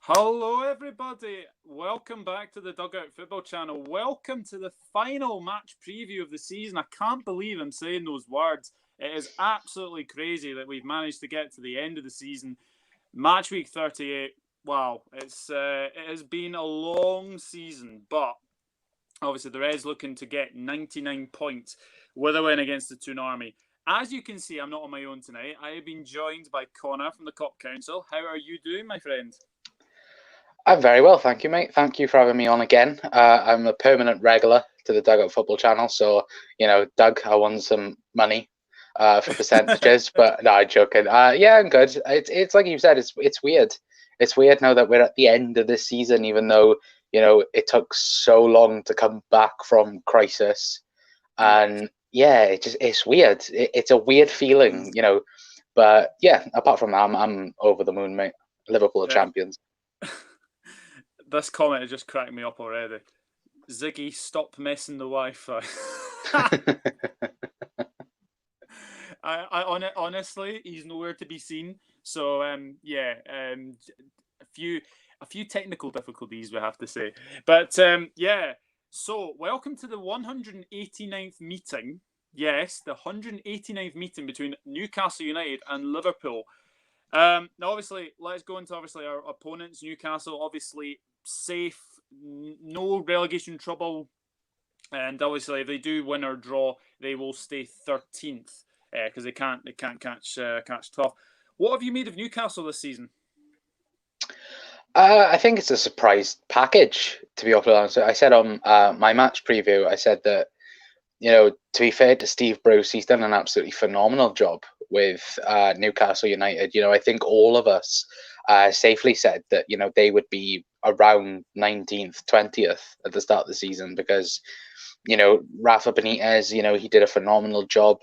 Hello, everybody. Welcome back to the Dugout Football Channel. Welcome to the final match preview of the season. I can't believe I'm saying those words. It is absolutely crazy that we've managed to get to the end of the season. Match week 38. Wow, it has been a long season, but obviously the Reds looking to get 99 points with a win against the Toon Army. As you can see, I'm not on my own tonight. I have been joined by Connor from the Cop Council. How are you doing, my friend? I'm very well, thank you, mate. Thank you for having me on again. I'm a permanent regular to the Dugout Football Channel, so, Doug, I won some money for percentages, but no, I'm joking. Yeah, I'm good. It's like you said, it's weird. It's weird now that we're at the end of this season, even though, it took so long to come back from crisis. And yeah, it's weird. It's a weird feeling, but yeah, apart from that, I'm over the moon, mate. Liverpool are champions. This comment has just cracked me up already. Ziggy, stop messing the Wi-Fi. Honestly, he's nowhere to be seen. So a few technical difficulties, we have to say. But yeah. So welcome to the 189th meeting. Yes, the 189th meeting between Newcastle United and Liverpool. Now, obviously, let's go into our opponents. Newcastle, obviously safe, no relegation trouble, and obviously if they do win or draw, they will stay 13th because they can't catch 12th. What have you made of Newcastle this season? I think it's a surprise package, to be honest. I said on my match preview, I said that, to be fair to Steve Bruce, he's done an absolutely phenomenal job with Newcastle United. I think all of us safely said that, they would be around 19th, 20th at the start of the season because, Rafa Benitez, he did a phenomenal job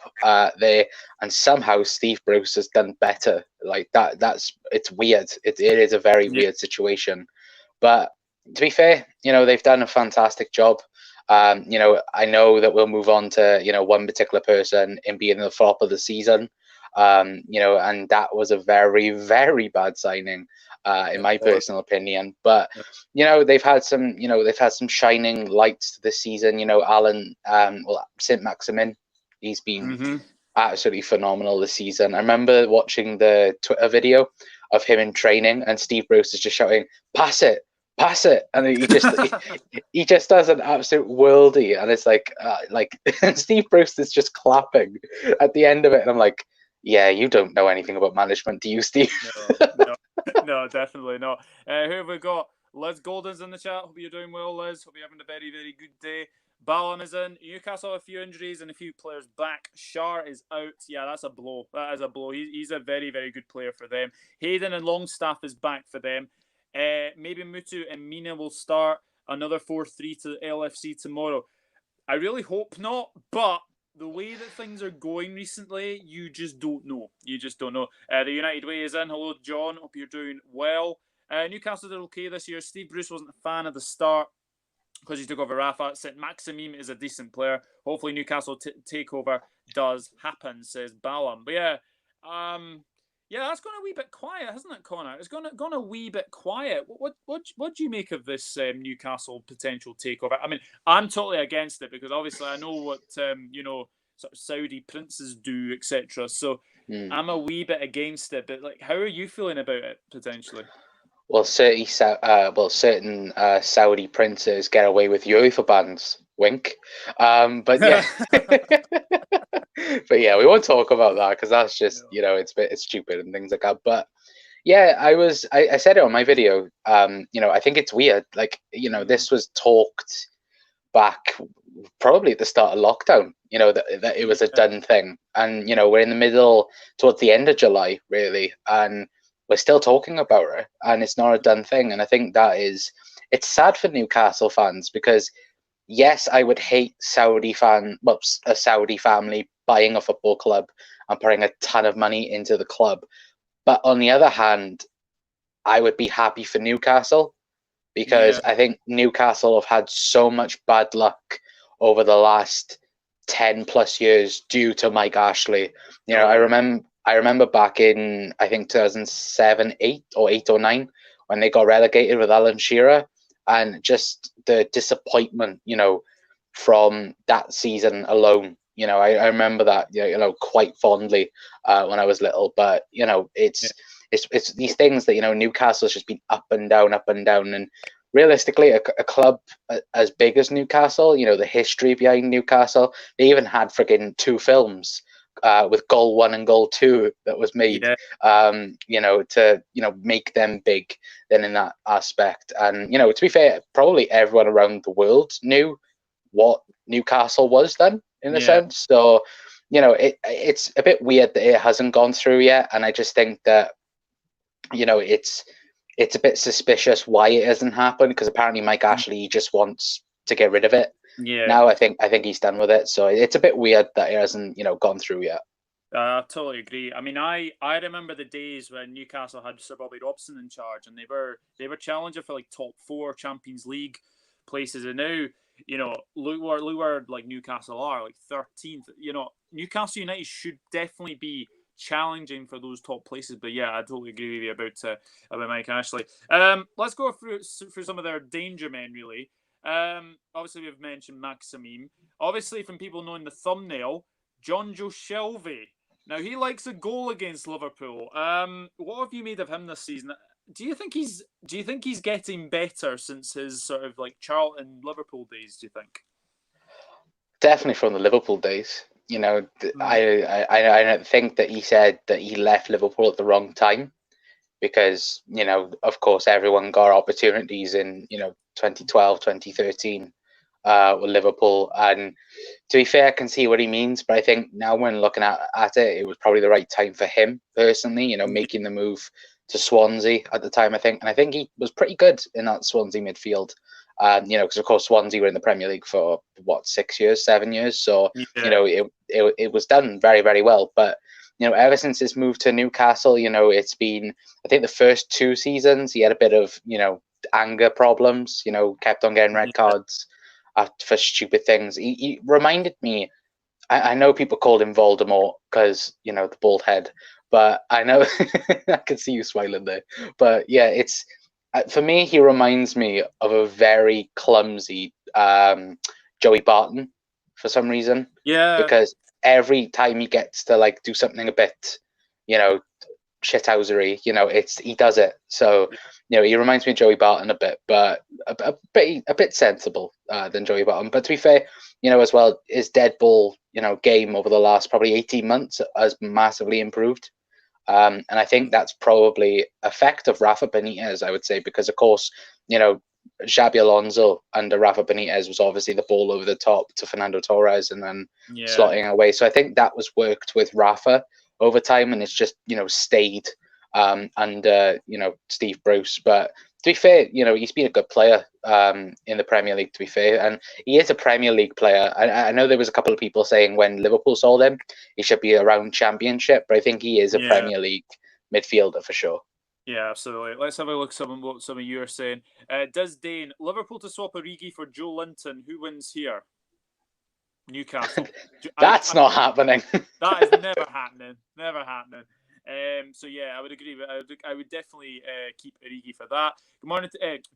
there, and somehow Steve Bruce has done better. Like it's weird. It is a very weird situation, but to be fair, they've done a fantastic job. I know that we'll move on to, one particular person in being the flop of the season. And that was a very, very bad signing, in my personal opinion. But they've had some shining lights this season. Alan, Saint-Maximin, he's been absolutely phenomenal this season. I remember watching the Twitter video of him in training, and Steve Bruce is just shouting, "Pass it, and he just does an absolute worldie, and it's like Steve Bruce is just clapping at the end of it, and I'm like, yeah, you don't know anything about management, do you, Steve? No, definitely not. Who have we got? Liz Golden's in the chat. Hope you're doing well, Liz. Hope you're having a very, very good day. Ballon is in. Newcastle, a few injuries and a few players back. Shar is out. Yeah, that's a blow. That is a blow. He's a very, very good player for them. Hayden and Longstaff is back for them. Maybe Mutu and Mina will start another 4-3 to LFC tomorrow. I really hope not, but the way that things are going recently, you just don't know. The United Way is in. Hello, John. Hope you're doing well. Newcastle did okay this year. Steve Bruce wasn't a fan at the start because he took over Rafa. Saint-Maximin is a decent player. Hopefully Newcastle takeover does happen, says Balam. But yeah, that's gone a wee bit quiet, hasn't it, Connor? It's gone a wee bit quiet. What do you make of this Newcastle potential takeover? I mean, I'm totally against it because obviously I know what sort of Saudi princes do, etc. So I'm a wee bit against it. But how are you feeling about it potentially? Well, certain Saudi princes get away with UEFA bans. Wink. But yeah. But yeah, we won't talk about that because that's just, it's stupid and things like that. But yeah, I said it on my video. I think it's weird. This was talked back probably at the start of lockdown, that it was a done thing. And, we're in the middle towards the end of July, really. And we're still talking about it, and it's not a done thing. And I think it's sad for Newcastle fans because, yes, I would hate a Saudi family buying a football club and putting a ton of money into the club. But on the other hand, I would be happy for Newcastle because I think Newcastle have had so much bad luck over the last 10 plus years due to Mike Ashley. I remember back in, I think 2007, 8 or 9, when they got relegated with Alan Shearer, and just the disappointment, from that season alone. I remember that, quite fondly when I was little. But it's these things that Newcastle's just been up and down, and realistically, a club as big as Newcastle, the history behind Newcastle, they even had friggin' 2 films with Goal 1 and Goal 2 that was made, to make them big then in that aspect. And to be fair, probably everyone around the world knew what Newcastle was then, in a sense. So it's a bit weird that it hasn't gone through yet, and I just think that it's a bit suspicious why it hasn't happened, because apparently Mike Ashley just wants to get rid of it. Yeah. Now I think he's done with it, so it's a bit weird that it hasn't gone through yet. I totally agree. I mean, I remember the days when Newcastle had Sir Bobby Robson in charge, and they were challenging for like top 4 Champions League places, and now look where like Newcastle are, like 13th. Newcastle United should definitely be challenging for those top places. But yeah, I totally agree with you about Mike Ashley. Let's go through some of their danger men, really. Obviously we've mentioned Mack. Obviously, from people knowing the thumbnail, Joe Shelvey. Now he likes a goal against Liverpool. What have you made of him this season? Do you think he's getting better since his sort of like Charlton Liverpool days? Do you think? Definitely from the Liverpool days. I think that he said that he left Liverpool at the wrong time, because of course everyone got opportunities in 2012, 2013 with Liverpool, and to be fair, I can see what he means. But I think now when looking at it, it was probably the right time for him personally. Making the move to Swansea at the time, I think, and I think he was pretty good in that Swansea midfield. Because of course Swansea were in the Premier League for 6 years, 7 years, so it was done very, very well. But ever since his move to Newcastle, it's been, I think the first 2 seasons he had a bit of anger problems. Kept on getting red cards for stupid things. He reminded me. I know people called him Voldemort because the bald head, but I know I can see you smiling there. But yeah, it's. For me, he reminds me of a very clumsy Joey Barton for some reason. Yeah. Because every time he gets to like do something a bit, shithousery, he does it. So he reminds me of Joey Barton a bit, but a bit sensible than Joey Barton. But to be fair, as well, his dead ball game over the last probably 18 months has massively improved. And I think that's probably effect of Rafa Benitez, I would say, because of course, Xabi Alonso under Rafa Benitez was obviously the ball over the top to Fernando Torres and then slotting away. So I think that was worked with Rafa over time, and it's just stayed under Steve Bruce. But to be fair, he's been a good player in the Premier League, to be fair, and he is a Premier League player. I know there was a couple of people saying when Liverpool sold him, he should be around Championship, but I think he is a Premier League midfielder for sure. Yeah, absolutely. Let's have a look at what some of you are saying. Does Dane, Liverpool to swap Origi for Joe Linton, who wins here? Newcastle. That's not happening. That is never happening. Never happening. So yeah, I would agree. I would definitely keep Origi for that. Good morning.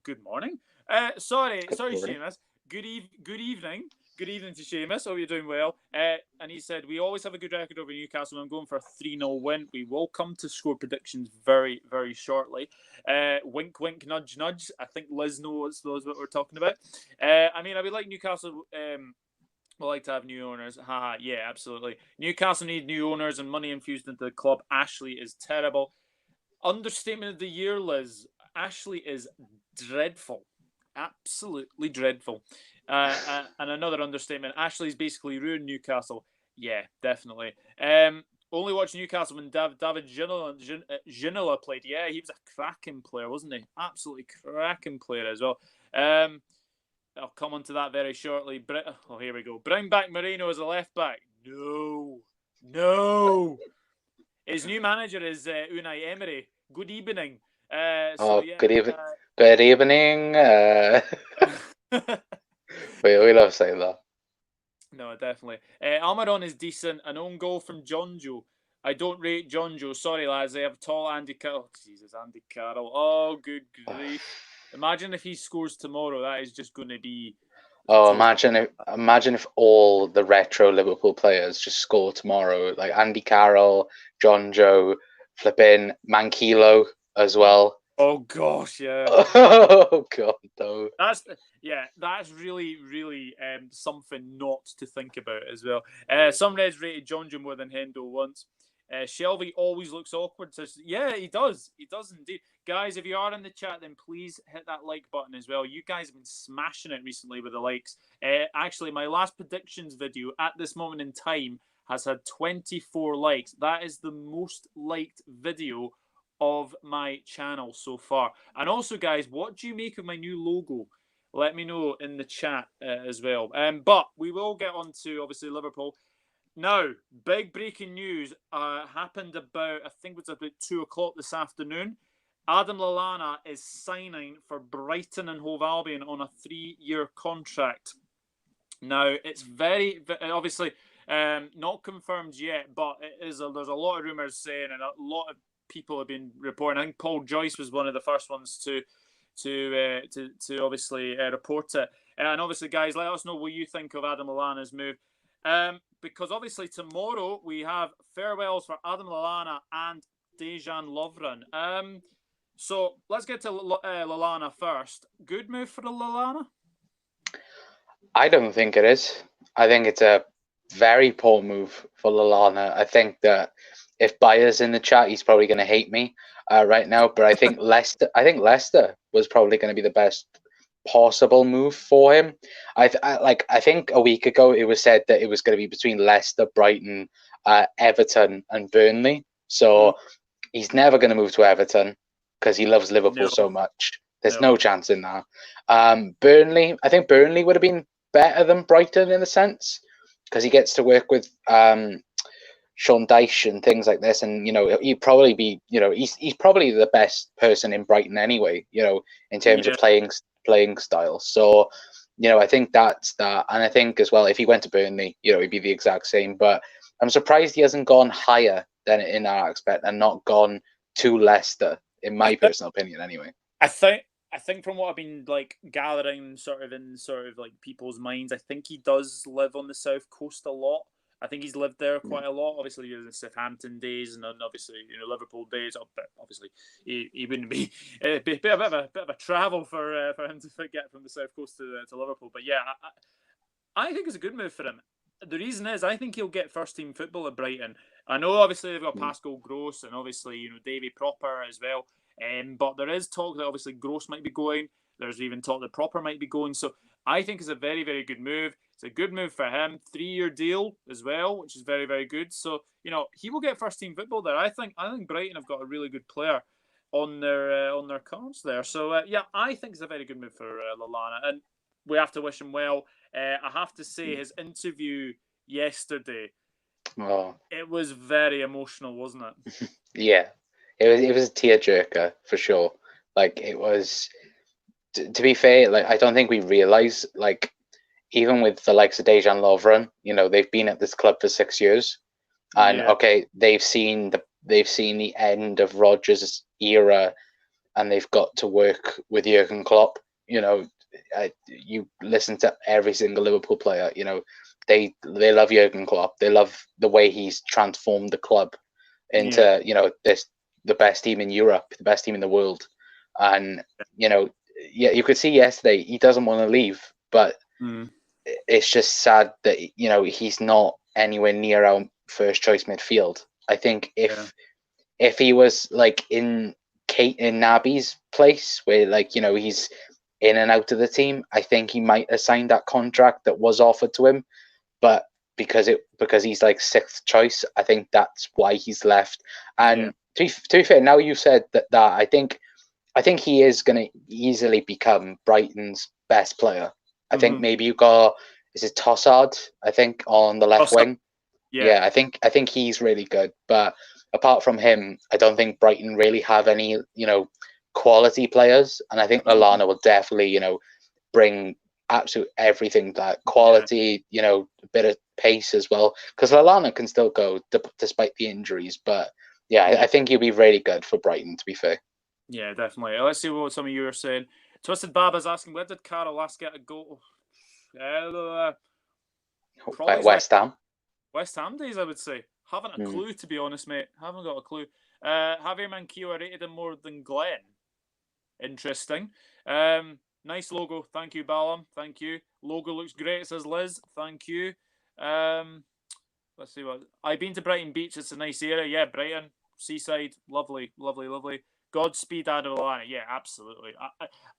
Good morning. Sorry, Seamus. Good evening. Good evening to Seamus. Hope you're doing well. And he said, we always have a good record over Newcastle. I'm going for a 3-0 win. We will come to score predictions very, very shortly. Wink, wink, nudge, nudge. I think Liz knows what we're talking about. I mean, I would like Newcastle... we like to have new owners. Haha, yeah, absolutely. Newcastle need new owners and money infused into the club. Ashley is terrible. Understatement of the year, Liz. Ashley is dreadful. Absolutely dreadful. And another understatement. Ashley's basically ruined Newcastle. Yeah, definitely. Only watched Newcastle when David Ginola played. Yeah, he was a cracking player, wasn't he? Absolutely cracking player as well. I'll come on to that very shortly. Oh, here we go. Bring back Moreno as a left back. No. His new manager is Unai Emery. Good evening. Good evening. Good evening. We love saying that. No, definitely. Almiron is decent. An own goal from Jonjo. I don't rate John Joe. Sorry, lads. They have tall Andy Carroll. Oh, Jesus, Andy Carroll. Oh, good grief. Imagine if he scores tomorrow. That is just going to be... Oh, imagine if all the retro Liverpool players just score tomorrow, like Andy Carroll, John Joe, flipping Mankilo as well. Oh gosh, yeah. Oh god, no. That's really, really something not to think about as well. Some Reds rated John Joe more than Hendo once. Shelvey always looks awkward. Says, yeah, he does. He does indeed. Guys, if you are in the chat, then please hit that like button as well. You guys have been smashing it recently with the likes. Actually, my last predictions video at this moment in time has had 24 likes. That is the most liked video of my channel so far. And also, guys, what do you make of my new logo? Let me know in the chat as well. But we will get on to, obviously, Liverpool. Now, big breaking news happened about, I think it was about 2 o'clock this afternoon. Adam Lallana is signing for Brighton and Hove Albion on a 3-year contract. Now, it's very, obviously, not confirmed yet, but there's a lot of rumours saying, and a lot of people have been reporting. I think Paul Joyce was one of the first ones to obviously report it. And obviously, guys, let us know what you think of Adam Lallana's move. Because obviously tomorrow we have farewells for Adam Lallana and Dejan Lovren. So let's get to Lallana first. Good move for the Lallana? I don't think it is. I think it's a very poor move for Lallana. I think that if Bayer's in the chat, he's probably going to hate me right now. But I think Leicester was probably going to be the best possible move for him. I think a week ago it was said that it was going to be between Leicester, Brighton, Everton, and Burnley. So he's never going to move to Everton because he loves Liverpool so much. There's no chance in that. Burnley, I think Burnley would have been better than Brighton in a sense because he gets to work with Sean Dyche and things like this, and he'd probably be, he's probably the best person in Brighton anyway, in terms of playing style. So, I think that's that, and I think as well if he went to Burnley, he'd be the exact same. But I'm surprised he hasn't gone higher than in that aspect and not gone to Leicester, in my personal opinion, anyway. I think from what I've been gathering in people's minds, I think he does live on the south coast a lot. I think he's lived there quite a lot. Obviously, the Southampton days, and then obviously Liverpool days. Obviously, he wouldn't be a bit of a travel for him to get from the south coast to Liverpool. But yeah, I think it's a good move for him. The reason is I think he'll get first team football at Brighton. I know obviously they've got Pascal Gross and obviously Davy Proper as well. But there is talk that obviously Gross might be going. There's even talk that Proper might be going. So I think it's a very, very good move. It's a good move for him. 3-year deal as well, which is very, very good. So, he will get first team football there. I think Brighton have got a really good player on their cards there. So, yeah, I think it's a very good move for Lallana. And we have to wish him well. I have to say his interview yesterday, it was very emotional, wasn't it? Yeah. It was a tearjerker for sure. It was, to be fair, I don't think we realise, even with the likes of Dejan Lovren, they've been at this club for 6 years, and they've seen the end of Rodgers' era, and they've got to work with Jurgen Klopp. You listen to every single Liverpool player. They love Jurgen Klopp. They love the way he's transformed the club into the best team in Europe, the best team in the world. And, you could see yesterday he doesn't want to leave, but it's just sad that, he's not anywhere near our first choice midfield. I think if he was in Naby's place where he's in and out of the team, I think he might have signed that contract that was offered to him. But because he's sixth choice, I think that's why he's left. And to be fair, now you said that I think he is going to easily become Brighton's best player. I think maybe you got, is it Tossard? I think on the left wing. Yeah, I think he's really good. But apart from him, I don't think Brighton really have any quality players. And I think Lallana will definitely bring absolute everything, that quality, a bit of pace as well, because Lallana can still go despite the injuries. But yeah, I think he'll be really good for Brighton, to be fair. Yeah, definitely. Let's see what some of you are saying. Twisted Baba's asking, where did Carroll last get a goal? Probably West Ham. West Ham days, I would say. Haven't a clue, to be honest, mate. Haven't got a clue. Javier Manquillo rated him more than Glenn. Interesting. Nice logo. Thank you, Balam. Thank you. Logo looks great, says Liz. Thank you. Let's see what. I've been to Brighton Beach. It's a nice area. Yeah, Brighton. Seaside. Lovely, lovely, lovely. Godspeed, Adam Lallana. Yeah, absolutely.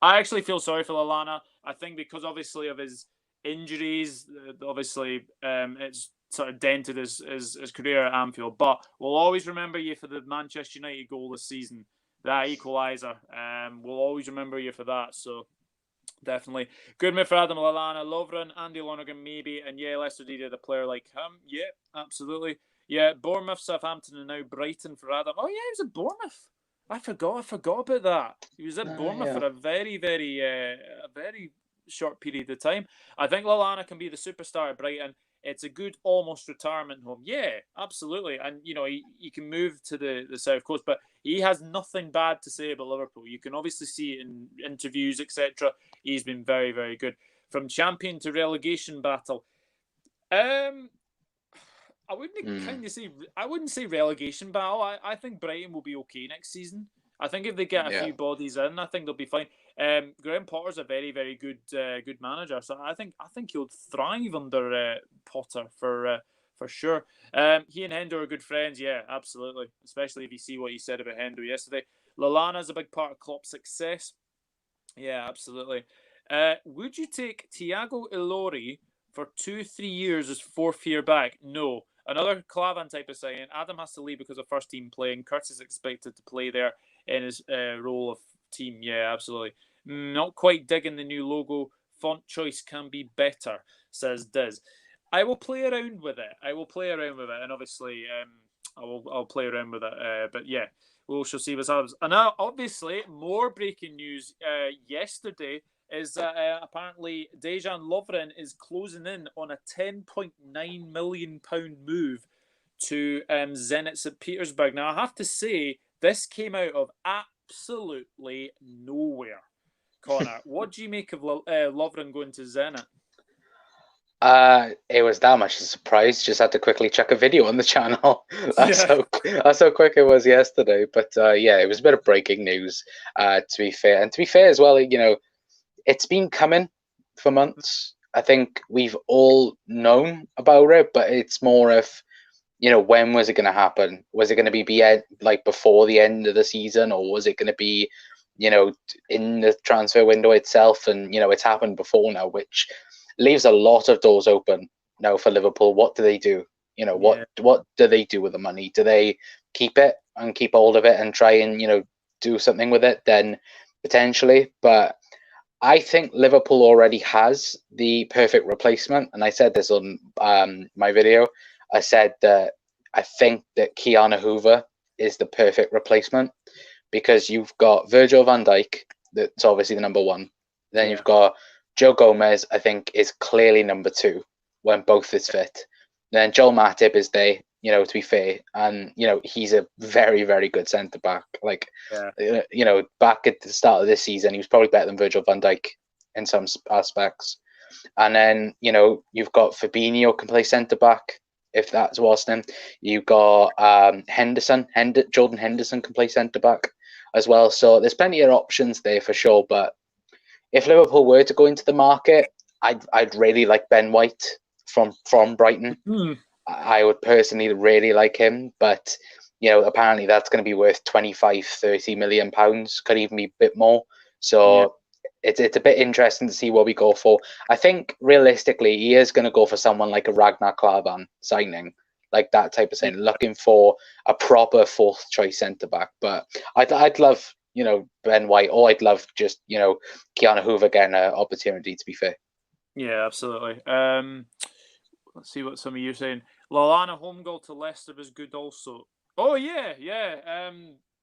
I actually feel sorry for Lallana. I think because obviously of his injuries, obviously it's sort of dented his career at Anfield. But we'll always remember you for the Manchester United goal this season, that equaliser. We'll always remember you for that. So definitely good move for Adam Lallana. Lovren, Andy Lonergan maybe, and yeah, Leicester needed a player like him. Yeah, absolutely. Yeah, Bournemouth, Southampton, and now Brighton for Adam. Oh yeah, he was at Bournemouth. I forgot about that. He was at Bournemouth for a very, very short period of time. I think Lallana can be the superstar at Brighton. It's a good almost retirement home. Yeah, absolutely. And, you know, he can move to the South Coast, but he has nothing bad to say about Liverpool. You can obviously see it in interviews, etc. He's been very, very good. From champion to relegation battle. I wouldn't say relegation battle. I think Brighton will be okay next season. I think if they get a few bodies in, I think they'll be fine. Graham Potter's a very, very good manager, so I think he'll thrive under Potter for sure. He and Hendo are good friends, yeah, absolutely. Especially if you see what he said about Hendo yesterday. Lallana's a big part of Klopp's success. Yeah, absolutely. Would you take Thiago Ilori for 2-3 years as fourth year back? No. Another Clavan type of signing. Adam has to leave because of first team playing. Curtis is expected to play there in his role of team. Yeah, absolutely. Not quite digging the new logo. Font choice can be better, says Diz. I will play around with it. And obviously, I'll play around with it. But yeah, we shall see what happens. And now, obviously, more breaking news yesterday is that apparently Dejan Lovren is closing in on a £10.9 million move to Zenit St. Petersburg. Now, I have to say, this came out of absolutely nowhere. Connor, what do you make of Lovren going to Zenit? It was that much of a surprise. Just had to quickly check a video on the channel. That's how quick it was yesterday. But yeah, it was a bit of breaking news, to be fair. And to be fair as well, you know, it's been coming for months. I think we've all known about it, but it's more of, you know, when was it going to happen? Was it going to be like before the end of the season, or was it going to be, you know, in the transfer window itself? And, you know, it's happened before now, which leaves a lot of doors open now for Liverpool. What do they do? You know, what do they do with the money? Do they keep it and keep hold of it and try and, you know, do something with it? Then potentially, but I think Liverpool already has the perfect replacement, and I said this on my video. I said that I think that Keanu Hoover is the perfect replacement, because you've got Virgil van Dijk, that's obviously the number one. Then you've got Joe Gomez, I think, is clearly number two when both is fit. Then Joel Matip is there, you know, to be fair. And, you know, he's a very, very good centre-back. Like, you know, back at the start of this season, he was probably better than Virgil van Dijk in some aspects. And then, you know, you've got Fabinho can play centre-back, if that's what's name. You've got Jordan Henderson can play centre-back as well. So there's plenty of options there for sure. But if Liverpool were to go into the market, I'd really like Ben White from Brighton. I would personally really like him, but, you know, apparently that's going to be worth 25-30 million pounds, could even be a bit more. So it's a bit interesting to see what we go for. I think realistically he is going to go for someone like a Ragnar Klavan signing, like that type of thing, looking for a proper fourth choice centre back. But I'd love, you know, Ben White, or I'd love just, you know, Keanu Hoover getting an opportunity, to be fair. Yeah, absolutely. Let's see what some of you are saying. Lallana home goal to Leicester was good also. Oh, yeah.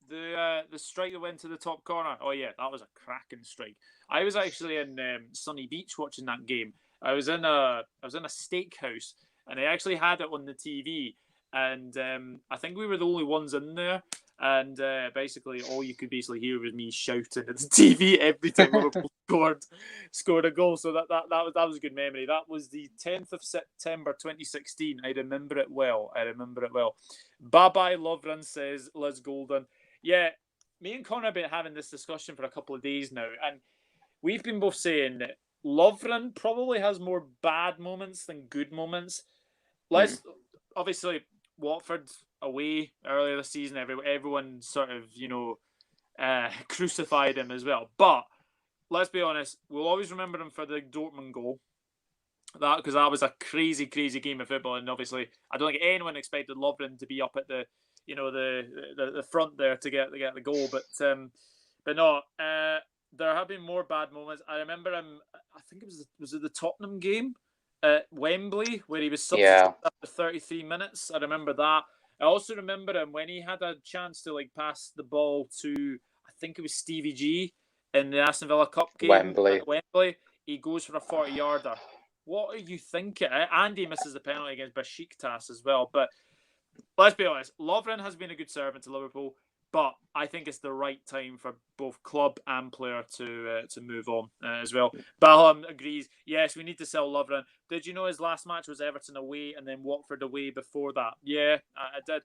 The strike that went to the top corner. Oh, yeah, that was a cracking strike. I was actually in Sunny Beach watching that game. I was in a steakhouse, and I actually had it on the TV, and I think we were the only ones in there. And basically, all you could basically hear was me shouting at the TV every time Liverpool scored a goal. So that was a good memory. That was the 10th of September 2016. I remember it well. Bye bye Lovren says Liz Golden. Yeah, me and Connor have been having this discussion for a couple of days now, and we've been both saying that Lovren probably has more bad moments than good moments. Let's obviously Watford away earlier this season, everyone sort of, crucified him as well. But let's be honest, we'll always remember him for the Dortmund goal. Because that was a crazy, crazy game of football, and obviously, I don't think anyone expected Lovren to be up at the front there to get the goal. But no, there have been more bad moments. I remember him. I think was it the Tottenham game at Wembley where he was substituted after 33 minutes. I remember that. I also remember him when he had a chance to pass the ball to, I think it was Stevie G in the Aston Villa Cup game at Wembley. He goes for a 40-yarder. What are you thinking? Andy misses the penalty against Besiktas as well. But let's be honest, Lovren has been a good servant to Liverpool, but I think it's the right time for both club and player to move on as well. Balham agrees. Yes, we need to sell Lovren. Did you know his last match was Everton away and then Watford away before that? Yeah, I did.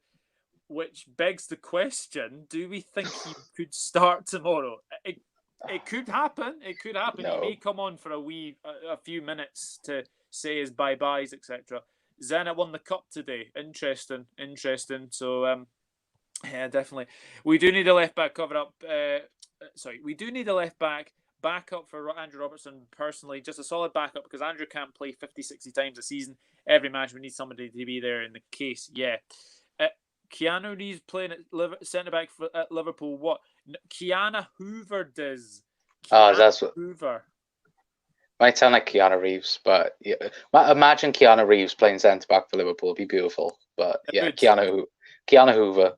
Which begs the question, do we think he could start tomorrow? It could happen. It could happen. No. He may come on for a few minutes to say his bye-byes, etc. Zenit won the cup today. Interesting. So, yeah, definitely. We do need a left-back cover up. We do need a left-back backup for Andrew Robertson, personally. Just a solid backup, because Andrew can't play 50, 60 times a season. Every match, we need somebody to be there in the case. Yeah. Keanu Reeves playing at centre-back at Liverpool. What? Keanu Hoover does. That's what Hoover. Might sound like Keanu Reeves, but yeah. Imagine Keanu Reeves playing centre-back for Liverpool. It'd be beautiful. But yeah, Keanu Hoover.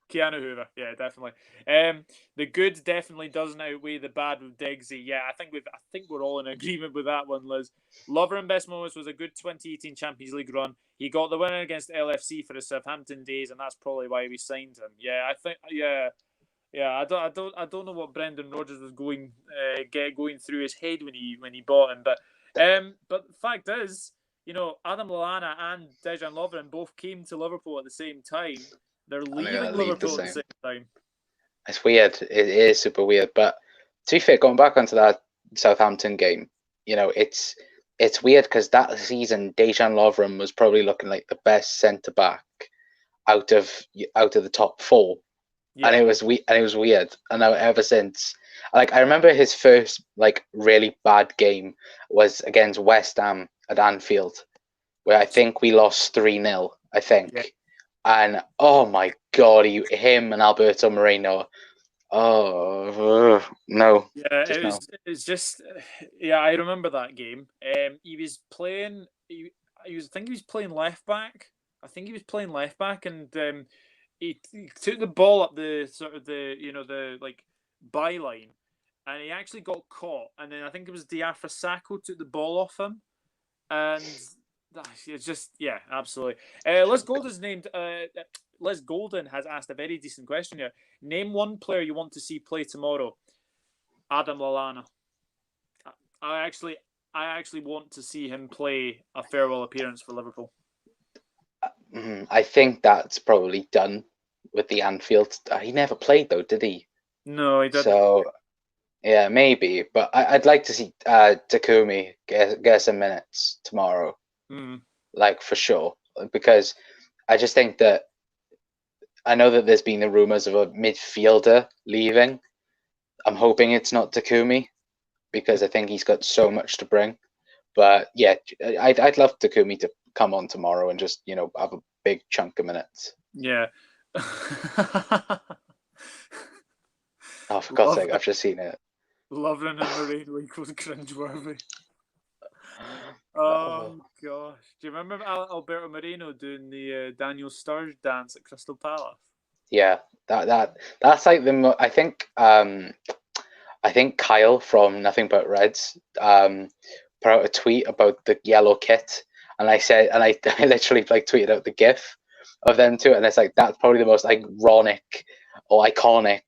Keanu Hoover, yeah, definitely. The good definitely doesn't outweigh the bad with Diggsy. Yeah, I think we're all in agreement with that one, Liz. Lovren best moments was a good 2018 Champions League run. He got the winner against LFC for the Southampton days, and that's probably why we signed him. Yeah, I think. Yeah. I don't know what Brendan Rodgers was going through his head when he bought him, but the fact is, Adam Lallana and Dejan Lovren both came to Liverpool at the same time. They're leaving Liverpool at the same time. It's weird. It is super weird. But to be fair, going back onto that Southampton game, it's weird because that season Dejan Lovren was probably looking like the best centre back out of the top four, and it was weird. And now ever since, I remember his first really bad game was against West Ham at Anfield, where I think we lost 3-0. I think. Yeah. And oh my God, him and Alberto Moreno. Oh no! Yeah, it's just I remember that game. He was playing. I think he was playing left back. And he took the ball up the sort of the byline, and he actually got caught. And then I think it was Diafra Sakho took the ball off him, and. It's just, absolutely. Liz Golden has asked a very decent question here. Name one player you want to see play tomorrow. Adam Lallana. I actually want to see him play a farewell appearance for Liverpool. I think that's probably done with the Anfield. He never played though, did he? No, he didn't. So, yeah, maybe. But I'd like to see Takumi get some minutes tomorrow. For sure, because I just think that I know that there's been the rumors of a midfielder leaving. I'm hoping it's not Takumi, because I think he's got so much to bring. But yeah, I'd love Takumi to come on tomorrow and just have a big chunk of minutes. Yeah. Oh, for God's sake, I've just seen it. Lovren and Moreno equals cringeworthy. Oh gosh! Do you remember Alberto Moreno doing the Daniel Sturridge dance at Crystal Palace? Yeah, that's like the. I think Kyle from Nothing But Reds put out a tweet about the yellow kit, and I said, and I literally like tweeted out the GIF of them two, and it's like that's probably the most ironic or iconic,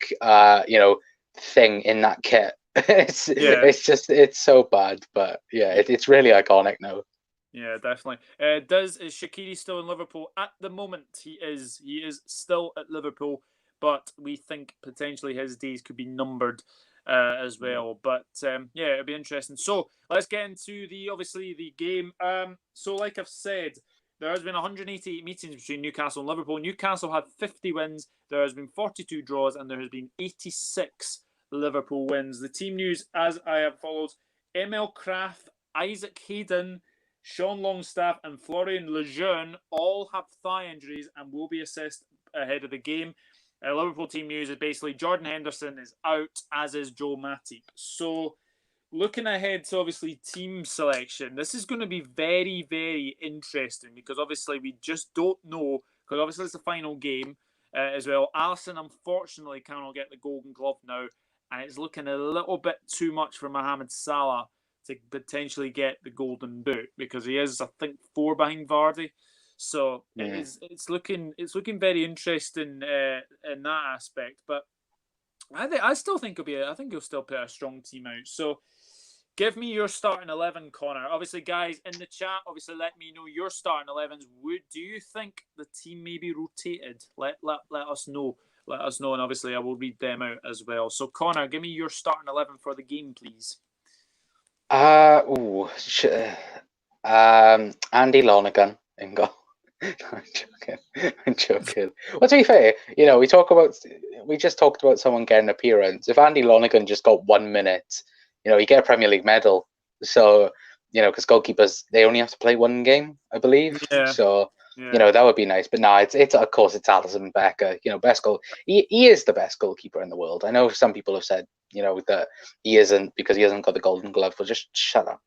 thing in that kit. It's so bad, but yeah, it's really iconic now. Yeah, definitely. Is Shaqiri still in Liverpool at the moment? He is still at Liverpool, but we think potentially his days could be numbered as well. But yeah, it'll be interesting. So let's get into the game. So like I've said, there has been 188 meetings between Newcastle and Liverpool. Newcastle had 50 wins. There has been 42 draws, and there has been 86 Liverpool wins. The team news, as I have followed: Emil Kraft, Isaac Hayden, Sean Longstaff and Florian Lejeune all have thigh injuries and will be assessed ahead of the game. Liverpool team news is basically Jordan Henderson is out, as is Joe Matip. So looking ahead to obviously team selection, this is going to be very, very interesting because obviously we just don't know, because obviously it's the final game as well. Alisson unfortunately cannot get the Golden Glove now, and it's looking a little bit too much for Mohamed Salah to potentially get the Golden Boot because he is, I think, 4 behind Vardy. So it's looking very interesting in that aspect. But I still think he'll still put a strong team out. So give me your starting 11, Connor. Obviously, guys in the chat, obviously let me know your starting 11s. Do you think the team may be rotated? Let us know. Let us know, and obviously I will read them out as well. So Connor, give me your starting 11 for the game, please. Andy Lonergan in goal. I'm joking. Well, to be fair, we just talked about someone getting an appearance. If Andy Lonergan just got 1 minute, he get a Premier League medal. So, because goalkeepers, they only have to play 1 game, I believe. Yeah. So, that would be nice. But no, it's of course it's Alisson Becker. Best goal. He is the best goalkeeper in the world. I know some people have said, that he isn't because he hasn't got the Golden Glove. But just shut up.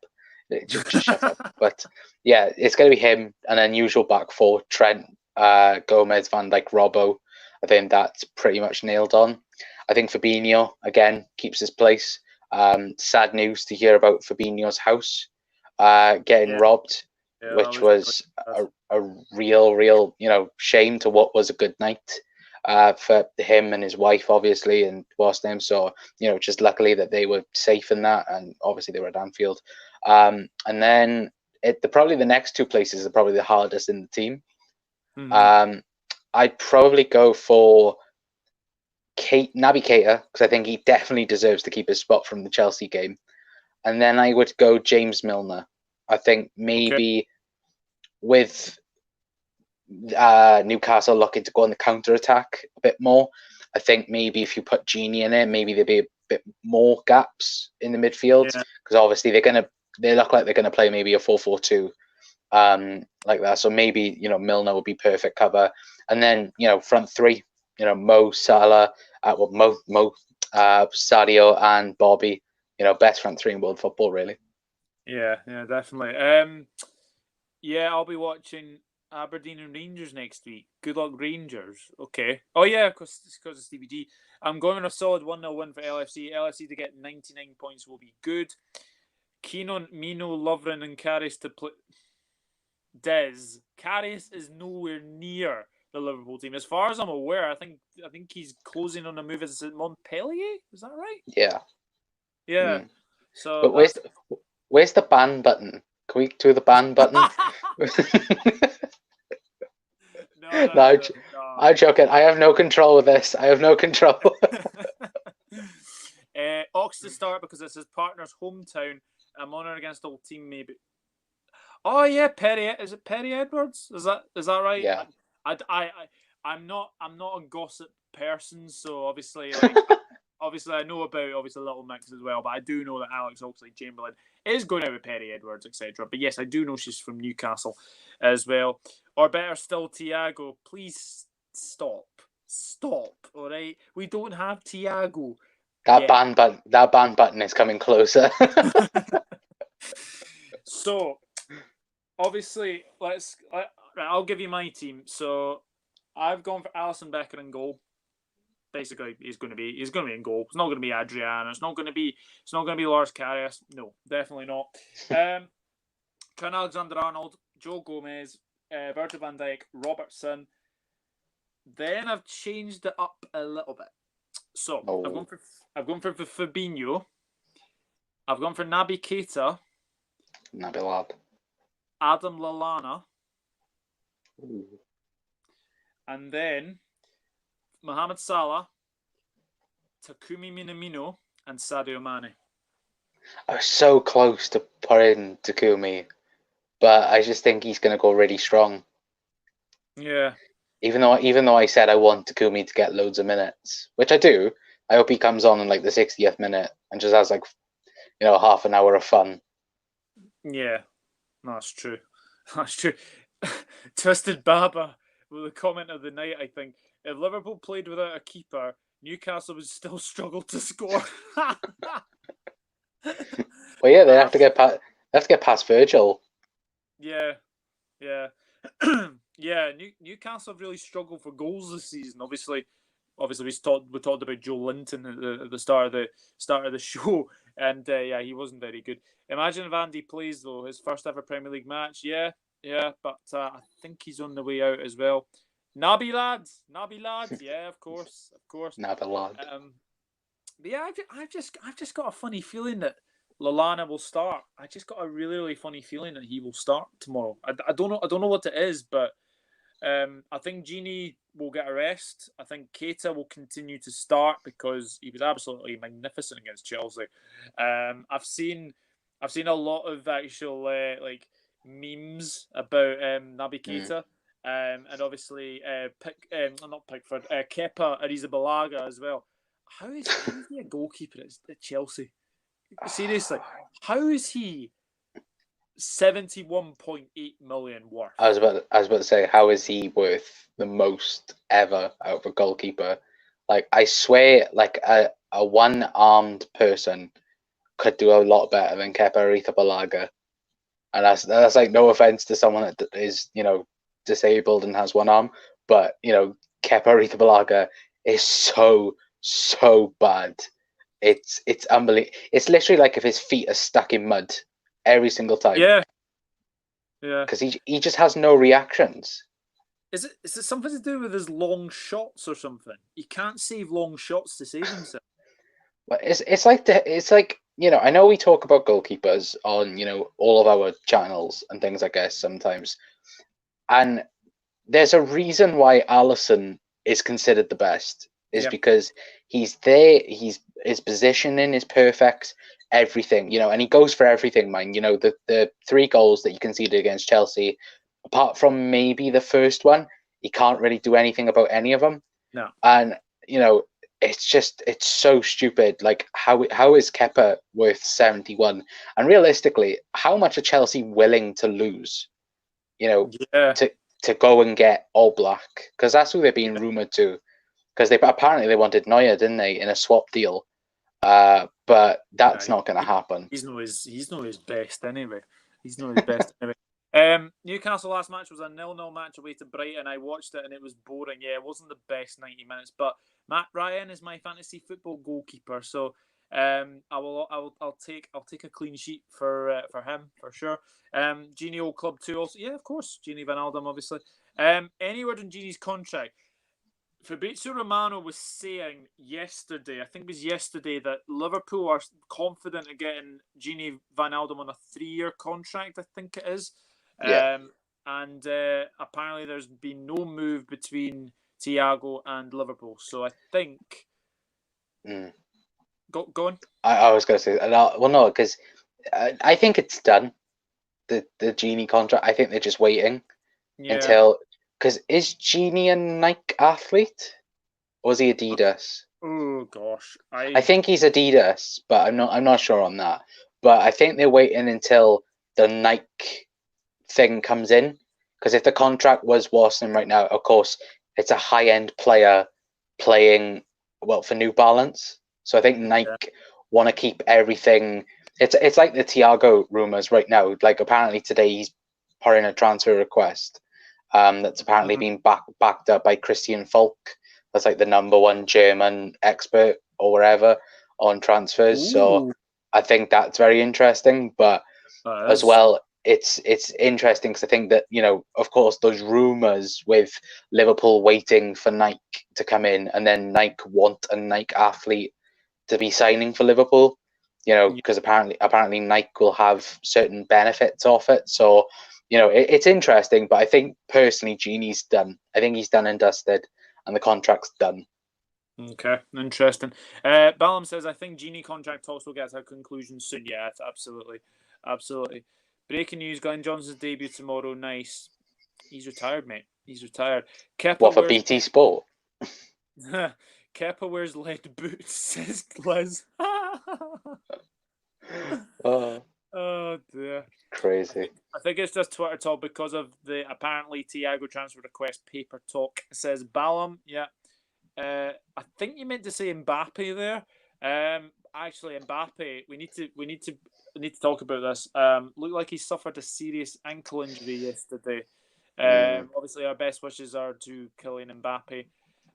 Just shut up. But yeah, it's going to be him, an unusual back four: Trent, Gomez, Van Dijk, Robbo. I think that's pretty much nailed on. I think Fabinho again keeps his place. Sad news to hear about Fabinho's house getting robbed, which was a real shame to what was a good night for him and his wife, obviously, and what's name. So just luckily that they were safe in that, and obviously they were at Anfield. And then probably the next 2 places are probably the hardest in the team. Mm-hmm. I'd probably go for Naby Keita because I think he definitely deserves to keep his spot from the Chelsea game. And then I would go James Milner. I think maybe with Newcastle looking to go on the counter-attack a bit more, I think maybe if you put Genie in it, maybe there'd be a bit more gaps in the midfield because obviously they look like they're going to play maybe a 4-4-2 like that. So maybe, Milner would be perfect cover. And then, front 3, Mo, Salah, Sadio and Bobby, best front 3 in world football, really. Yeah, definitely. I'll be watching Aberdeen and Rangers next week. Good luck, Rangers. Okay. Oh, yeah, because of Stevie G. I'm going on a solid 1-0 win for LFC. LFC to get 99 points will be good. Keen on Mino, Lovren and Karius to play. Karius is nowhere near the Liverpool team. As far as I'm aware, I think he's closing on a move as Montpellier. Is that right? Yeah. Yeah. So but where's the ban button? Can we do the ban button? No, I'm joking. I have no control with this. I have no control. Ox to start because it's his partner's hometown. I'm on her against old team maybe. Oh yeah, is it Perry Edwards? Is that right? Yeah. I'm not a gossip person, so obviously obviously I know about Little Mix as well, but I do know that Alex Oxlade-Chamberlain is going out with Perry Edwards, etc. But yes, I do know she's from Newcastle as well. Or better still, Thiago. Please stop. All right, we don't have Thiago. That ban button is coming closer. So, obviously, I'll give you my team. So, I've gone for Alisson Becker in goal. Basically, he's going to be in goal. It's not going to be Adriano. It's not going to be Lars Karius. No, definitely not. Trent Alexander-Arnold, Joe Gomez, Virgil van Dijk, Robertson. Then I've changed it up a little bit. So I've gone for Fabinho. I've gone for Naby Keita. Naby lad. Adam Lallana. Ooh. And then Mohamed Salah, Takumi Minamino, and Sadio Mane. I was so close to putting Takumi, but I just think he's going to go really strong. Yeah. Even though I said I want Takumi to get loads of minutes, which I do, I hope he comes on in like the 60th minute and just has like, half an hour of fun. Yeah, that's true. That's true. Twisted Baba with the comment of the night, I think. If Liverpool played without a keeper, Newcastle would still struggle to score. Well, yeah, they have to get past Virgil. Yeah. Yeah, Newcastle have really struggled for goals this season. Obviously, we talked about Joe Linton at the start of the show, and he wasn't very good. Imagine if Andy plays though, his first ever Premier League match. Yeah, but I think he's on the way out as well. Naby lads, yeah, of course. Naby lad. But yeah, I've just got a funny feeling that Lallana will start. I just got a really, really funny feeling that he will start tomorrow. I don't know what it is, but I think Gini will get a rest. I think Keita will continue to start because he was absolutely magnificent against Chelsea. I've seen a lot of actual like memes about Naby Keita. And obviously not Pickford, Kepa Arrizabalaga as well. How is he a goalkeeper at Chelsea? Seriously, how is he 71.8 million worth? I was about to say, how is he worth the most ever out of a goalkeeper? Like, I swear, like a one-armed person could do a lot better than Kepa Arrizabalaga. And that's like no offense to someone that is, disabled and has one arm, but Kepa Arrizabalaga is so bad. It's unbelievable. It's literally like if his feet are stuck in mud every single time. Yeah. Because he just has no reactions. Is it something to do with his long shots or something? He can't save long shots to save himself. But it's like I know we talk about goalkeepers on all of our channels and things, I guess, sometimes, and there's a reason why Alisson is considered the best. Because he's there, his positioning is perfect, everything, and he goes for everything, man. The 3 goals that you conceded against Chelsea, apart from maybe the first one, he can't really do anything about any of them. No. And, it's so stupid. Like, how is Kepa worth 71? And realistically, how much are Chelsea willing to lose, to go and get All Black? Because that's who they're being rumoured to. Because they wanted Neuer, didn't they, in a swap deal? But that's not going to happen. He's not his best anyway. Newcastle last match was a 0-0 match away to Brighton. I watched it and it was boring. Yeah, it wasn't the best 90 minutes. But Matt Ryan is my fantasy football goalkeeper, so I'll take a clean sheet for him for sure. Gini Old Club 2 also. Yeah, of course, Gini Van Aldum obviously. Any word on Gini's contract? Fabrizio Romano was saying yesterday, I think it was yesterday, that Liverpool are confident of getting Gini Van Aldum on a 3-year contract, I think it is. Yeah. And apparently there's been no move between Thiago and Liverpool. So I think... Go on. I was going to say... no, because I think it's done, the Gini contract. I think they're just waiting until... Because is Genie a Nike athlete? Or is he Adidas? Oh gosh, I think he's Adidas, but I'm not sure on that. But I think they're waiting until the Nike thing comes in. Because if the contract was Watson right now, of course, it's a high-end player playing for New Balance. So I think Nike want to keep everything. It's like the Thiago rumors right now. Like apparently today he's put in a transfer request. That's apparently been backed up by Christian Falk. That's like the #1 German expert or wherever on transfers. Ooh. So I think that's very interesting. But as well, it's interesting because I think that, of course, those rumours with Liverpool waiting for Nike to come in, and then Nike want a Nike athlete to be signing for Liverpool, because apparently Nike will have certain benefits off it. So, it's interesting, but I think personally Genie's done. I think he's done and dusted, and the contract's done. Okay, interesting. Ballum says, I think Genie contract talks will get to a conclusion soon. Yeah, absolutely. Breaking news, Glenn Johnson's debut tomorrow. Nice. He's retired, mate. He's retired. What, for BT Sport? Kepa wears lead boots, says Liz. Oh dear. Crazy. I think it's just Twitter talk because of the apparently Thiago transfer request paper talk, says Ballum. Yeah. I think you meant to say Mbappe there. Actually, Mbappe, we need to talk about this. Looked like he suffered a serious ankle injury yesterday. Obviously, our best wishes are to Kylian Mbappe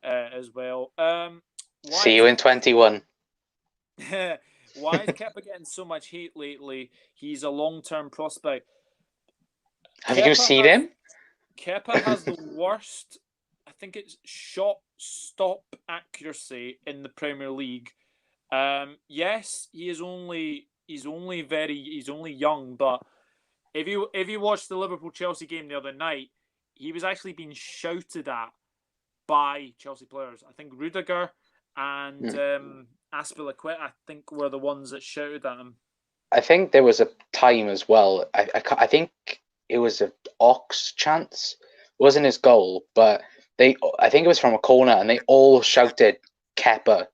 as well. See you in 21. Why is Kepa getting so much hate lately? He's a long-term prospect. Have you seen him? Kepa has the worst, I think it's shot-stop accuracy in the Premier League. Yes, he's only young, but if you watched the Liverpool Chelsea game the other night, he was actually being shouted at by Chelsea players. I think Rudiger and Azpilicueta, I think, were the ones that shouted at him. I think there was a time as well. I think it was an Ox chance. It wasn't his goal, but I think it was from a corner, and they all shouted Kepa.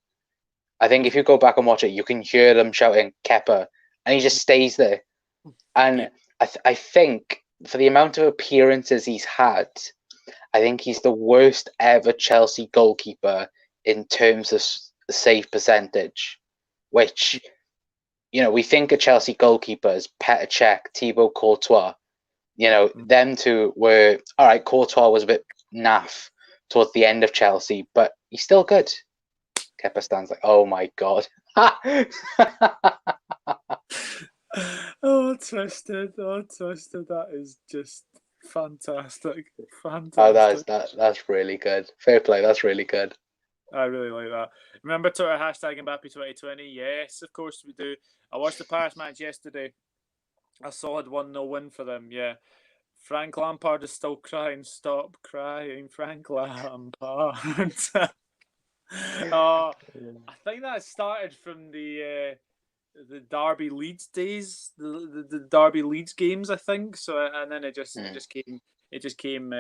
I think if you go back and watch it, you can hear them shouting Kepa, and he just stays there. And I think for the amount of appearances he's had, I think he's the worst ever Chelsea goalkeeper in terms of save percentage, which, we think of Chelsea goalkeepers, Petr Cech, Thibaut Courtois, them two were, all right, Courtois was a bit naff towards the end of Chelsea, but he's still good. Kepa stands like, oh my God. Oh, twisted. That is just fantastic. Oh, that's really good. Fair play. That's really good. I really like that. Remember Twitter hashtag Mbappe 2020? Yes, of course we do. I watched the Paris match yesterday. A solid 1-0 win for them, yeah. Frank Lampard is still crying. Stop crying, Frank Lampard. I think that started from the Derby Leeds days, the Derby Leeds games, I think. So, and then it just came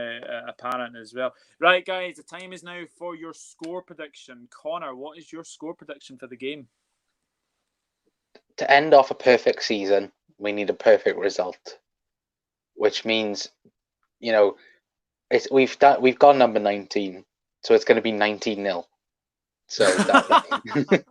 apparent as well. Right, guys, the time is now for your score prediction. Connor, what is your score prediction for the game? To end off a perfect season, we need a perfect result, which means, we've gone number 19, so it's going to be 19-0. So that.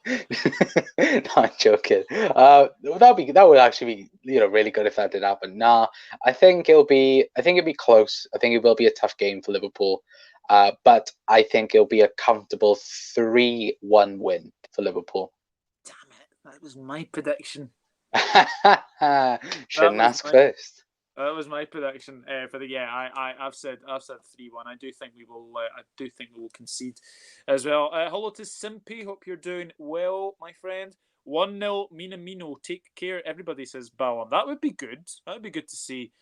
No, I'm joking. That would actually be really good if that did happen. Nah, I think it'll be close. I think it will be a tough game for Liverpool, but I think it'll be a comfortable 3-1 win for Liverpool. Damn it! That was my prediction. Shouldn't ask first. That was my prediction for the I've said 3-1. I do think we will concede as well. Hello to Simpy. Hope you're doing well, my friend. 1-0 Minamino. Take care, everybody, says Ballum. That would be good. That'd be good to see.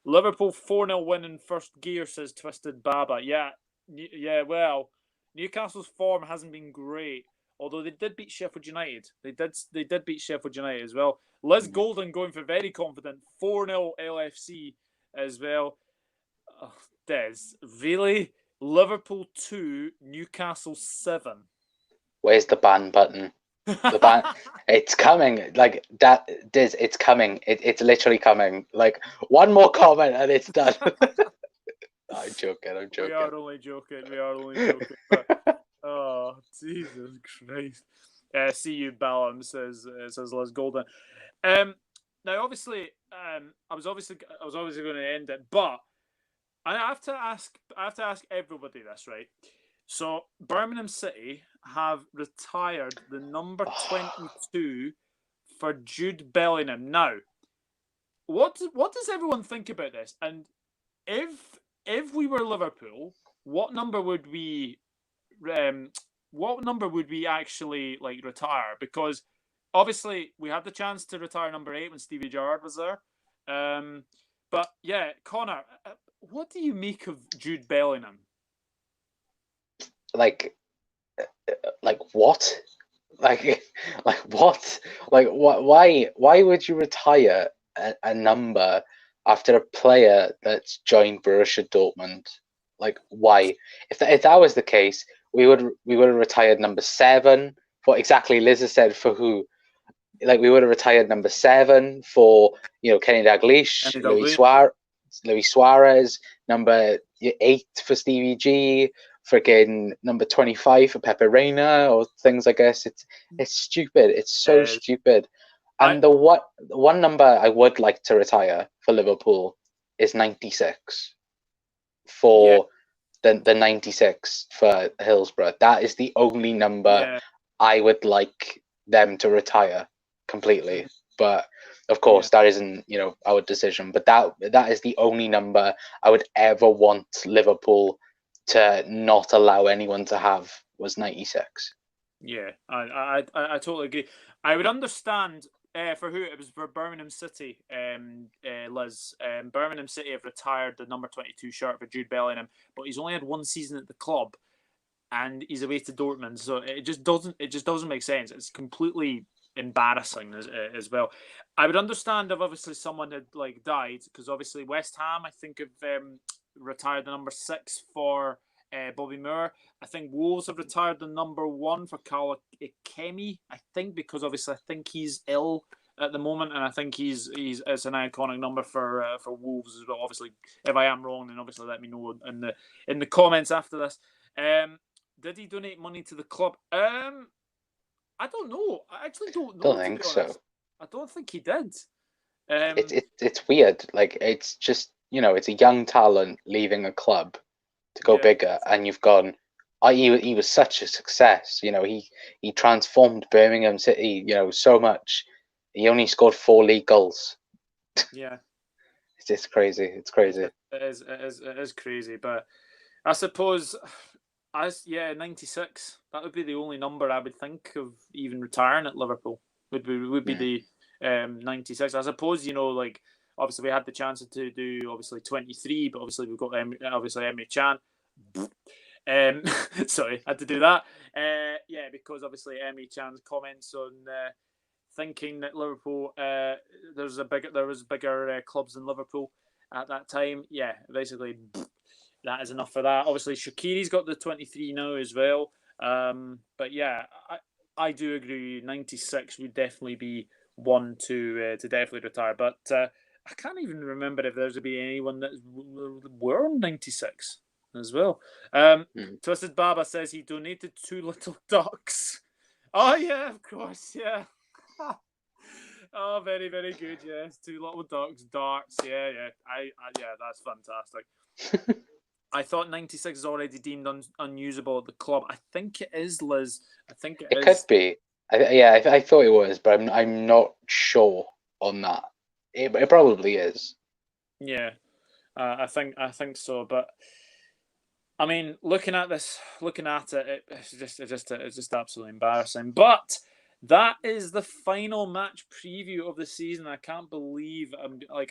Liverpool 4-0 win in first gear, says Twisted Baba. Yeah. Well, Newcastle's form hasn't been great. Although they did beat Sheffield United. They did beat Sheffield United as well. Liz Golden going for very confident. 4-0 LFC as well. Oh, Des, really? Liverpool 2, Newcastle 7. Where's the ban button? The ban. It's coming. Like that. Des, it's coming. It's literally coming. Like one more comment and it's done. I'm joking. We are only joking. But, oh, Jesus Christ. See you, Ballum, says Liz Golden. Now, obviously, I was obviously going to end it, but I have to ask everybody this, right? So, Birmingham City have retired the number 22 for Jude Bellingham. Now, what does everyone think about this? And if we were Liverpool, what number would we actually like retire? Because obviously we had the chance to retire number 8 when Stevie Gerrard was there. But yeah, Connor, what do you make of Jude Bellingham? Like what? Like what? Like what? Why would you retire a number after a player that's joined Borussia Dortmund? Like why? If that was the case, we would have retired number 7. What exactly Liz has said for who? Like we would have retired number 7 for Kenny Dalglish, Luis Suarez, number 8 for Stevie G, freaking number 25 for Pepe Reina, or things. I guess it's stupid. It's so stupid. And the one number I would like to retire for Liverpool is 96 for the 96 for Hillsborough. That is the only number I would like them to retire completely. But of course, that isn't our decision. But that is the only number I would ever want Liverpool to not allow anyone to have, was 96. Yeah, I totally agree. I would understand for who it was, for Birmingham City, Liz. Birmingham City have retired the number 22 shirt for Jude Bellingham, but he's only had one season at the club, and he's away to Dortmund. So it just doesn't make sense. It's completely embarrassing as well. I would understand if obviously someone had like died, because obviously West Ham, I think, have retired the number 6 for Bobby Moore. I think Wolves have retired the number 1 for Carl Ikemi. I think because obviously I think he's ill at the moment, and I think he's it's an iconic number for Wolves as well. Obviously, if I am wrong, then obviously let me know in the comments after this. Did he donate money to the club? I don't know. I actually don't know. Don't think so. I don't think he did. It's weird. Like it's just it's a young talent leaving a club to go bigger, and you've gone. He was such a success. He transformed Birmingham City. So much. He only scored 4 league goals. Yeah, it's just crazy. It's crazy. It is crazy. But I suppose, 96. That would be the only number I would think of even retiring at Liverpool. Would be the 96. I suppose like obviously we had the chance to do obviously 23, but obviously we've got Emre Can. Sorry, had to do that. Because obviously Emre Can's comments on thinking that Liverpool there was bigger clubs than Liverpool at that time. Yeah, basically that is enough for that. Obviously Shaqiri's got the 23 now as well. But yeah, I do agree. 96 would definitely be one to definitely retire. But I can't even remember if there's been anyone that were on 96 as well. Twisted Baba says he donated 2 little ducks. Oh yeah, of course, yeah. Oh, very, very good. Yes, 2 little ducks, darts. Yeah. Yeah, that's fantastic. I thought 96 is already deemed unusable at the club. I think it is, Liz. I think it is. Could be. I thought it was, but I'm not sure on that. It probably is. Yeah, I think so. But I mean, looking at it, it's just absolutely embarrassing. But that is the final match preview of the season. I can't believe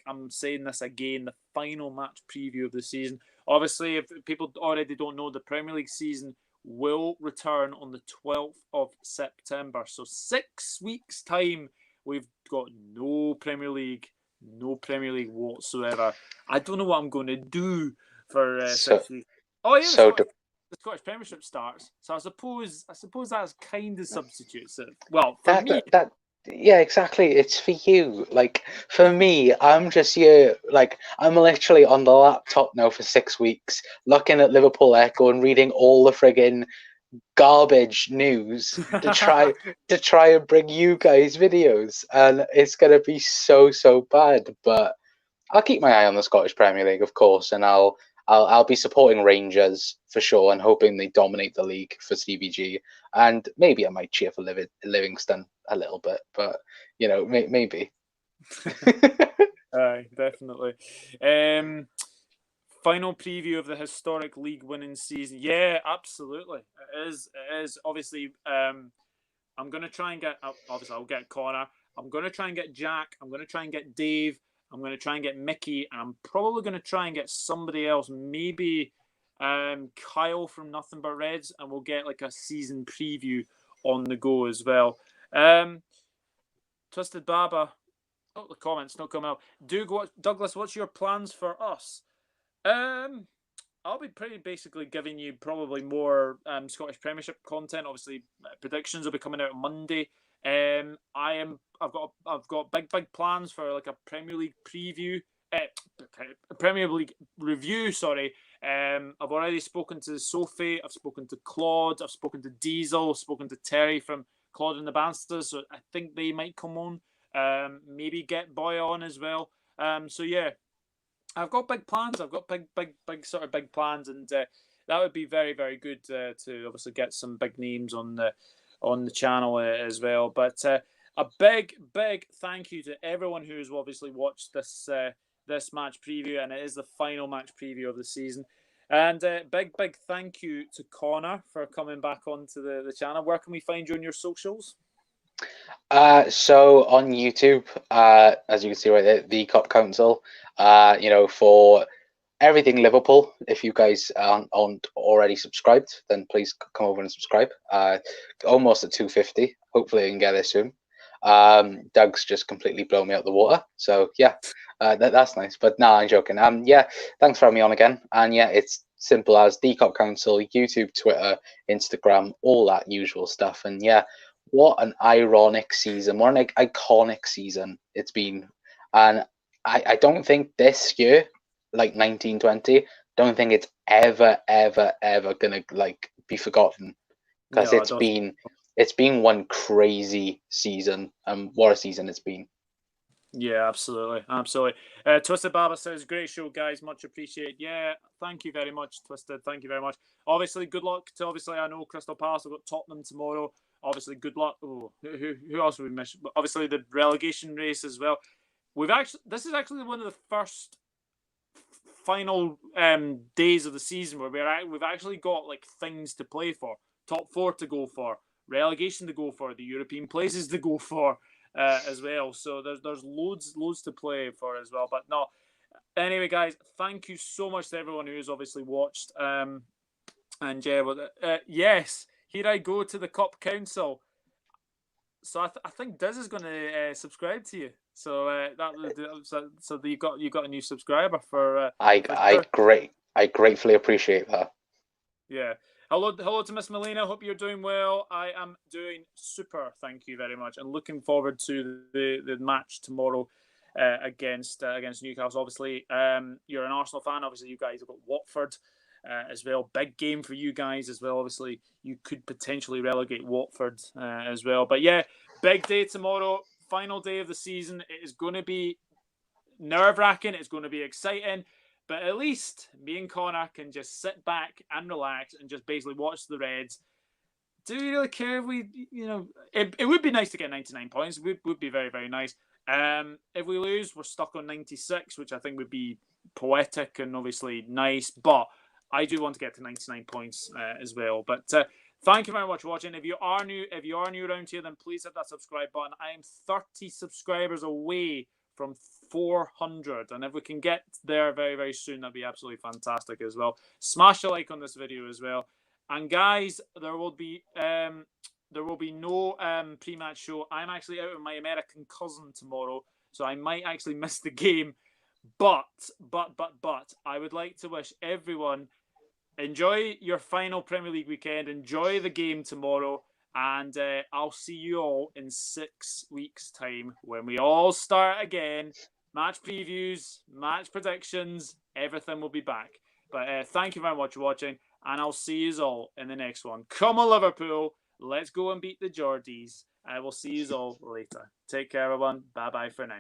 I'm saying this again. The final match preview of the season. Obviously, if people already don't know, the Premier League season will return on the 12th of September. So 6 weeks' time, we've got no Premier League whatsoever. I don't know what I'm going to do for 6 weeks. Oh yeah, the Scottish Premiership starts. So I suppose that's kind of substitutes it. Well, for me. Yeah, exactly. It's for you. Like for me, I'm just here. Like I'm literally on the laptop now for 6 weeks, looking at Liverpool Echo and reading all the friggin' garbage news to try and bring you guys videos, and it's gonna be so bad. But I'll keep my eye on the Scottish Premier League, of course, and I'll be supporting Rangers for sure and hoping they dominate the league for CBG. And maybe I might cheer for Livingston a little bit, but maybe. Aye, definitely. Final preview of the historic league winning season. Yeah, absolutely. It is. It is. Obviously, I'm going to try and get, obviously, I'll get Connor. I'm going to try and get Jack. I'm going to try and get Dave. I'm going to try and get Mickey. And I'm probably going to try and get somebody else. Maybe Kyle from Nothing But Reds. And we'll get like a season preview on the go as well. Twisted Baba. Oh, the comments not coming out. Douglas, what's your plans for us? I'll be pretty basically giving you probably more Scottish Premiership content. Obviously, predictions will be coming out on Monday. I've got big plans for like a Premier League preview, Premier League review. Sorry. I've already spoken to Sophie. I've spoken to Claude. I've spoken to Diesel. I've spoken to Terry from Claude and the Bansters. So I think they might come on. Maybe get Boy on as well. So yeah. I've got big plans. I've got big sort of big plans, and that would be very, very good to obviously get some big names on the channel as well. But a big thank you to everyone who's obviously watched this match preview, and it is the final match preview of the season. And big thank you to Connor for coming back onto the channel. Where can we find you on your socials? So on YouTube, as you can see right there, the Cop Council, for everything Liverpool. If you guys aren't already subscribed, then please come over and subscribe. Almost at 250. Hopefully I can get there soon. Doug's just completely blown me out the water. So yeah, that's nice. But no, I'm joking. Yeah, thanks for having me on again. And yeah, it's simple as the Cop Council, YouTube, Twitter, Instagram, all that usual stuff. And yeah, what an ironic season, what an iconic season it's been. And I don't think this year, like 1920, don't think it's ever gonna like be forgotten, because it's been one crazy season, and what a season it's been. Yeah, absolutely. Twisted Baba says, great show, guys. Much appreciated. Yeah, thank you very much, Twisted. Thank you very much. Obviously, good luck to, I know Crystal Palace have got Tottenham tomorrow. Obviously, good luck. Oh, who else have we missed? Obviously, the relegation race as well. This is actually one of the first final days of the season where we've actually got like things to play for. Top 4 to go for, relegation to go for, the European places to go for. As well, so there's loads to play for as well. But no, anyway, guys, thank you so much to everyone who's obviously watched. And yeah, yes, here I go to the Cop Council. So I think Diz is going to subscribe to you. So so you got a new subscriber for. I gratefully appreciate that. Yeah. Hello to Miss Melina. Hope you're doing well. I am doing super. Thank you very much, and looking forward to the match tomorrow against Newcastle. Obviously, you're an Arsenal fan. Obviously, you guys have got Watford as well. Big game for you guys as well. Obviously, you could potentially relegate Watford as well. But yeah, big day tomorrow. Final day of the season. It is going to be nerve-wracking. It's going to be exciting. But at least me and Connor can just sit back and relax and just basically watch the Reds. Do we really care if we, it would be nice to get 99 points. It would be very, very nice. If we lose, we're stuck on 96, which I think would be poetic and obviously nice. But I do want to get to 99 points as well. But thank you very much for watching. If you are new around here, then please hit that subscribe button. I am 30 subscribers away from 400, and if we can get there very, very soon, that'd be absolutely fantastic as well. Smash a like on this video as well. And guys, there will be no pre-match show. I'm actually out with my American cousin tomorrow, so I might actually miss the game. But I would like to wish everyone enjoy your final Premier League weekend. Enjoy the game tomorrow. And I'll see you all in 6 weeks' time when we all start again. Match previews, match predictions, everything will be back. But thank you very much for watching, and I'll see you all in the next one. Come on, Liverpool. Let's go and beat the Geordies. I will see you all later. Take care, everyone. Bye-bye for now.